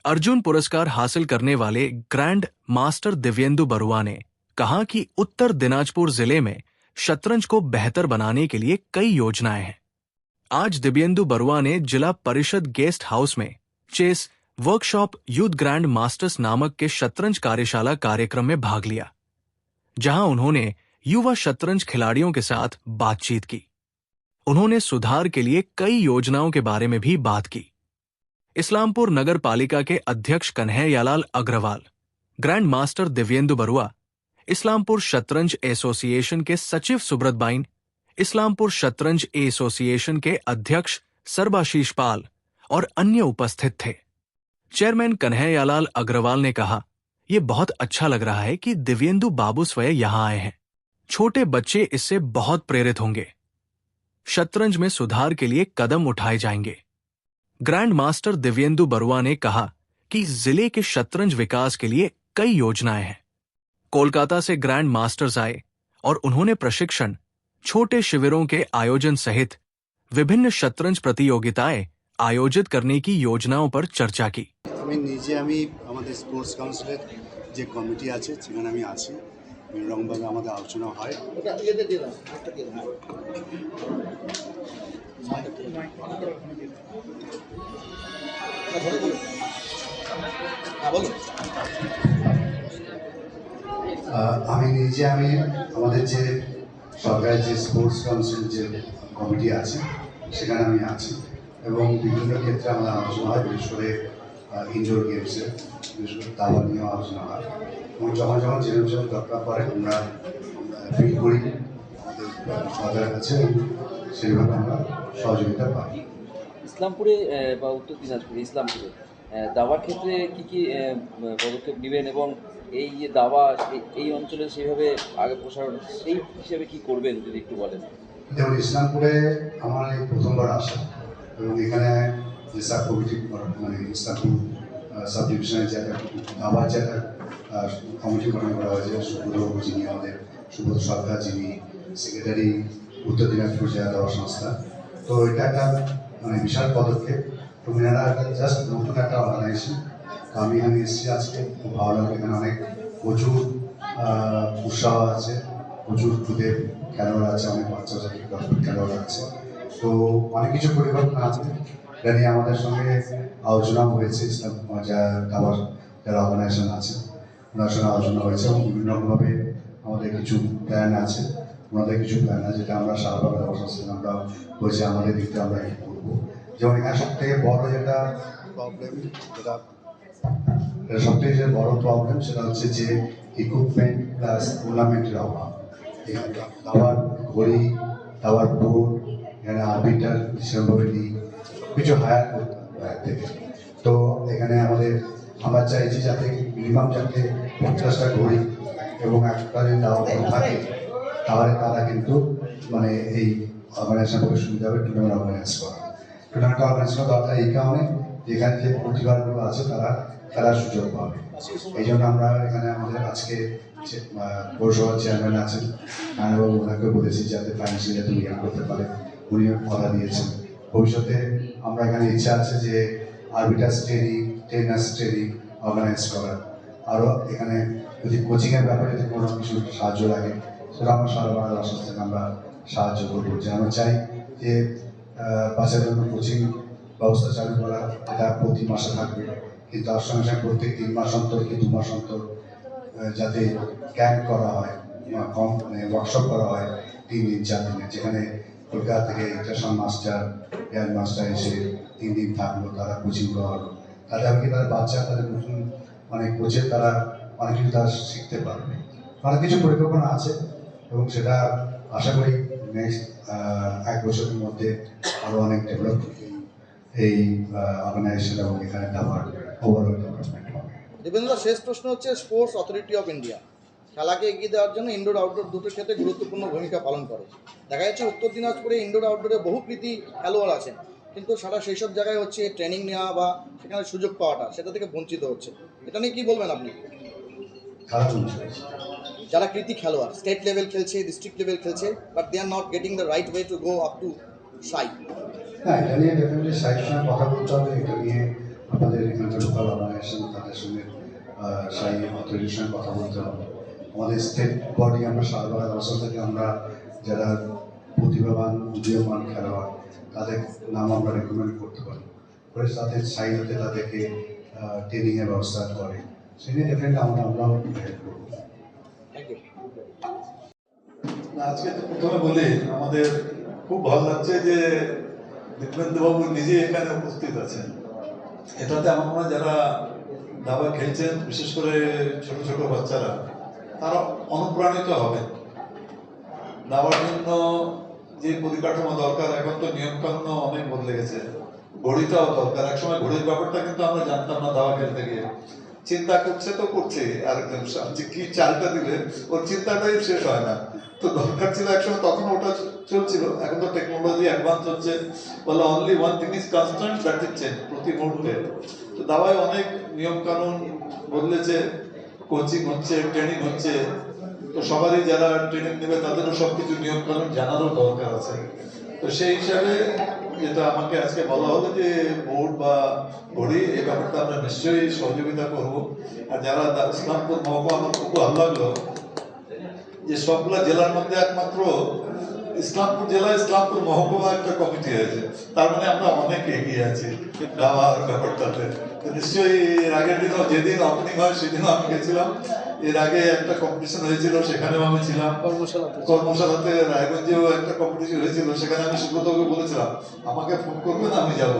अर्जुन पुरस्कार हासिल करने वाले ग्रैंड मास्टर दिव्येंदु बरुआ ने कहा कि उत्तर दिनाजपुर जिले में शतरंज को बेहतर बनाने के लिए कई योजनाएं हैं। आज दिव्येंदु बरुआ ने जिला परिषद गेस्ट हाउस में chess workshop youth grand masters नामक के शतरंज कार्यशाला कार्यक्रम में भाग लिया, जहां उन्होंने युवा शतरंज खिलाड़ियों के साथ बातचीत की। उन्होंने सुधार के लिए कई योजनाओं के बारे में भी बात की। इस्लामपुर नगर पालिका के अध्यक्ष कन्हैयालाल अग्रवाल, ग्रैंड मास्टर दिव्येंदु बरुआ, इस्लामपुर शतरंज एसोसिएशन के सचिव सुब्रत बाइन, इस्लामपुर शतरंज एसोसिएशन के अध्यक्ष सरबाशीष पाल और अन्य उपस्थित थे। चेयरमैन कन्हैयालाल अग्रवाल ने कहा, यह बहुत अच्छा लग रहा है कि दिव्येंदु बाबू स्वयं यहां आए हैं। छोटे बच्चे इससे बहुत प्रेरित होंगे। शतरंज में सुधार के लिए कदम उठाए जाएंगे। ग्रैंड मास्टर दिव्येंदु बरुआ ने कहा कि जिले के शतरंज विकास के लिए कई योजनाएं हैं। कोलकाता से ग्रैंड मास्टर्स आए और उन्होंने प्रशिक्षण, छोटे शिविरों के आयोजन सहित विभिन्न शतरंज प्रतियोगिताएं आयोजित करने की योजनाओं पर चर्चा की। स्पोर्ट्स काउंसिल जो कमिटी আছে সেখানে আমি আছি। বিভিন্ন রকমভাবে আমাদের আলোচনা হয়। আমি নিজে আমাদের যে সরকারের যে স্পোর্টস কাউন্সিল যে কমিটি আছে সেখানে আমি আছি এবং বিভিন্ন ক্ষেত্রে আমাদের আলোচনা হয়, বিশেষ করে ইনডোর গেমসের, বিশেষ করে দাবা নিয়েও আলোচনা হয় এবং যখন যখন যেরকম দরকার পড়ে আমরা ফিল করি আমাদের সরকারের কাছে, সেইভাবে আমরা সহযোগিতা পাই। ইসলামপুরে বা উত্তর দিনাজপুরে ইসলামপুরে দাবার ক্ষেত্রে কি কি পদক্ষেপ নেবেন এবং এই যে দাবা এই অঞ্চলে সেইভাবে আগে প্রসারণ, সেই হিসেবে কি করবেন যদি একটু বলেন। যেমন ইসলামপুরে আমার এই প্রথমবার আসা এবং এখানে যে সাব কমিটি মানে ইসলামপুর সাব ডিভিশনের যে একটা দাবার যে একটা কমিটি গঠন করা হয়েছে, সুব্রত যিনি আমাদের সুব্রত সরকার যিনি সেক্রেটারি উত্তর দিনাজপুর জেলা দাবা সংস্থা, তো এটা একটা মানে বিশাল পদক্ষেপ। তো এনারা একটা জাস্ট নতুন একটা অর্গানাইজেশন। তো আমি এখানে এসেছি আজকে, খুব ভালো লাগে। এখানে অনেক প্রচুর উৎসাহ আছে, প্রচুর খুদের খেলোয়াড় আছে, অনেক বাচ্চা খেলোয়াড় আছে। তো অনেক কিছু পরিকল্পনা আছে, এটা নিয়ে আমাদের সঙ্গে আলোচনা হয়েছে। ইসলাম দাবার যারা অর্গানাইজেশন আছে ওনার সঙ্গে আলোচনা হয়েছে এবং বিভিন্ন রকমভাবে আমাদের কিছু প্ল্যান আছে, ওনাদের কিছু প্ল্যান আছে যেটা আমরা সারাভাবে দাবার সংস্থা আমরা বলছি আমাদের দিকটা আমরা এই করবো। যেমন এখানে সব থেকে বড় যেটা প্রবলেম, সবথেকে যে বড় প্রবলেম সেটা হচ্ছে যে ইকুইপমেন্ট প্লাস টুর্নামেন্টের অভাব। দাবার ঘড়ি, দাবার বোর্ড, এখানে আরবিটার সেরকমভাবে নিই, কিছু হায়ার করতে হবে থেকে। তো এখানে আমরা চাইছি যাতে মিনিমাম যাতে 50টা ঘড়ি এবং একটা যদি দাবার থাকে তাহলে তারা কিন্তু মানে এই অর্গানাইজেশন করে সুবিধা হবে টুর্নামেন্ট অর্গানাইজ করা। টুর্নামেন্ট অর্গানাইজ করা দরকার এই কারণে যেখানে যে প্রতিভাগুলো আছে তারা খেলার সুযোগ পাবে। এই জন্য আমরা এখানে আমাদের আজকে পৌরসভার চেয়ারম্যান আছেন নারায়ণবাবু, ওনাকে বলেছি যাতে ফাইন্যান্সিয়ালি যাতে উইয়ার করতে পারে, উনিও কথা দিয়েছেন। ভবিষ্যতে আমরা এখানে ইচ্ছা আছে যে আরবিটার্স ট্রেনিং, ট্রেনার্স ট্রেনিং অর্গানাইজ করার। আরও এখানে যদি কোচিংয়ের ব্যাপারে যদি কোনো কিছু সাহায্য লাগে সেটা আমরা সারা বাংলাদেশ থেকে আমরা সাহায্য করবো। যে আমরা চাই যে বাচ্চাদের জন্য কোচিং ব্যবস্থা চালু করা, এটা প্রতি মাসে থাকবে, কিন্তু তার সঙ্গে সঙ্গে প্রত্যেক 3 মাস অন্তর কি 2 মাস অন্তর যাতে ক্যাম্প করা হয়, কম মানে ওয়ার্কশপ করা হয় 3 দিন 4 দিনে, যেখানে কলকাতা থেকে ইন্টারন্যাশনাল মাস্টার, গ্র্যান্ড মাস্টার এসে 3 দিন থাকলো, তারা কোচিং করা হলো। তাতে আর কি তাদের বাচ্চা তাদের নতুন মানে কোচের তারা অনেক কিছু তারা শিখতে পারবে। অনেক কিছু পরিকল্পনা আছে এবং সেটা আশা করি নেক্সট 1 বছরের মধ্যে আরও অনেক ডেভেলপ এই অর্গানাইজেশন এবং এখানে দাবার ওভারঅল ডেভেলপমেন্ট হবে। দেবেন্দ্র, শেষ প্রশ্ন হচ্ছে, স্পোর্টস অথরিটি অফ ইন্ডিয়া খেলাকে এগিয়ে দেওয়ার জন্য ইনডোর আউটডোর দুটো ক্ষেত্রে গুরুত্বপূর্ণ ভূমিকা পালন করে। দেখা যাচ্ছে উত্তর দিনাজপুরে ইনডোর আউটডোরে বহু কৃতি খেলোয়াড় আছেন, কিন্তু সারা সেই সব জায়গায় হচ্ছে ট্রেনিং নেওয়া বা সেখানে সুযোগ পাওয়াটা সেটা থেকে বঞ্চিত হচ্ছে। এটা নিয়ে কী বলবেন আপনি? যারা কৃতি খেলোয়াড় স্টেট লেভেল খেলছে, ডিস্ট্রিক্ট লেভেল খেলছে, but they are not getting the right way to go up to SAI. হ্যাঁ, এটা নিয়ে ডেফিনেটলি সাইকের সঙ্গে কথা বলতে হবে। এটা নিয়ে আমাদের এখানকার লোকাল ফেডারেশন তাদের সঙ্গে সেই অথরিটির সঙ্গে কথা বলতে হবে। আমাদের স্টেট বডি আমরা শাহবাগ আসল থেকে আমরা যারা প্রতিভাবান উদীয়মান খেলোয়াড় তাদের নাম আমরা রেকমেন্ড করতে পারি, করে তাদের সাইডে তাদেরকে ট্রেনিংয়ের ব্যবস্থা করে, সেটা ডেফিনেটলি আমরাও হেল্প করবো। Thank you. আজকে তো প্রথমে বলি আমাদের খুব ভালো লাগছে যে দিব্যেন্দুবাবু নিজে এখানে উপস্থিত আছেন। এটাতে আমার মনে হয় যারা দাবা খেলছেন, বিশেষ করে ছোট ছোট বাচ্চারা, তারা অনুপ্রাণিত হবেন। দাবার জন্য যে পরিকাঠামো দরকার, এখন তো নিয়মকানুন অনেক বদলে গেছে, ঘড়িটাও দরকার। একসময় ঘড়ির ব্যাপারটা কিন্তু আমরা জানতাম না দাবা খেলতে গিয়ে। চিন্তা করছে তো করছে আরেকজন যে কি চালটা দিলে ওর চিন্তাটাই শেষ হয় না। তো দরকার ছিল একসময়, তখন ওটা চলছিল। এখন তো টেকনোলজি অ্যাডভান্স হচ্ছে, বলে only one thing is constant, that is change, প্রতি মুহূর্তে। তো দাবায় অনেক নিয়ম কানুন বদলেছে, কোচিং হচ্ছে, ট্রেনিং হচ্ছে। তো সবারই যারা ট্রেনিং নেবে তাদেরও সবকিছু নিয়ম কানুন জানারও দরকার আছে। তো সেই হিসাবে যেটা আমাকে আজকে বলা হলো যে বোর্ড বা ঘড়ি, এই ব্যাপারটা আমরা নিশ্চয়ই সহযোগিতা করব। আর যারা ইসলামপুর মহকুমা, আমার খুব ভালো লাগলো যে সবগুলা জেলার মধ্যে একমাত্র ইসলামপুর জেলা, ইসলামপুর মহকুমা একটা কমিটি হয়েছে। তার মানে আমরা অনেক এগিয়ে আছি দাবার ব্যাপারটাতে। তো নিশ্চয়ই এর আগের দিনও, যেদিন ওপেনিং হয় সেদিনও আমি গেছিলাম। এর আগে একটা কম্পিটিশন হয়েছিল, সেখানেও আমি ছিলাম। কর্মশালাতে রায়গঞ্জেও একটা কম্পিটিশন হয়েছিল, সেখানে আমি সুব্রতকে বলেছিলাম আমাকে ফোন করবেন, আমি যাবো।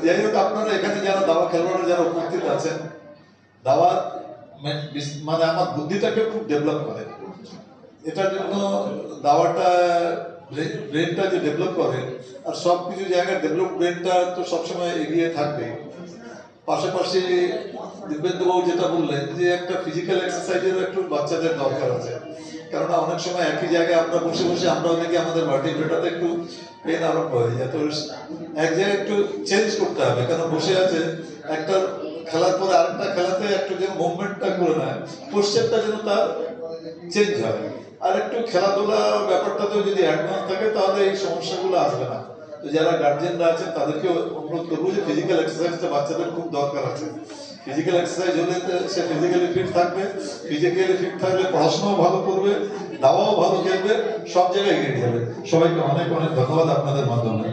যাই হোক, আপনারা এখানে যারা দাবা খেলোয়াড়রা যারা উপস্থিত আছেন, দাবা মানে আমার বুদ্ধিটাকে খুব ডেভেলপ করে। এটার জন্য দাওয়াটা ব্রেনটা যে ডেভেলপ করে, আর সব কিছু জায়গায় ডেভেলপ ব্রেনটা তো সবসময় এগিয়ে থাকবে। পাশাপাশি দিব্যেন্দুবাবু যেটা বললেন যে একটা ফিজিক্যাল এক্সারসাইজেরও একটু বাচ্চাদের দরকার আছে। কেননা অনেক সময় একই জায়গায় আমরা বসে বসে আমরা দেখি আমাদের ভার্টিব্রেটাতে একটু পেন আরম্ভ হয়ে যায়। তো এক জায়গায় একটু চেঞ্জ করতে হবে, কারণ বসে আছে একটা খেলার পরে আরেকটা খেলাতে একটু যেন মুভমেন্টটা করে নেয়, পোস্টারটা যেন তার চেঞ্জ হয়। আর একটু খেলাধুলা ব্যাপারটাতেও যদি অ্যাডভান্স থাকে তাহলে এই সমস্যাগুলো আসবে না। তো যারা গার্জিয়ানরা আছেন তাদেরকে অনুরোধ করবো যে ফিজিক্যাল এক্সারসাইজটা বাচ্চাদের খুব দরকার আছে। ফিজিক্যাল এক্সারসাইজ হলে সে ফিজিক্যালি ফিট থাকবে, ফিজিক্যালি ফিট থাকলে পড়াশোনাও ভালো করবে, দাওয়াও ভালো খেলবে, সব জায়গায় এগিয়ে যাবে। সবাইকে অনেক অনেক ধন্যবাদ আপনাদের মাধ্যমে।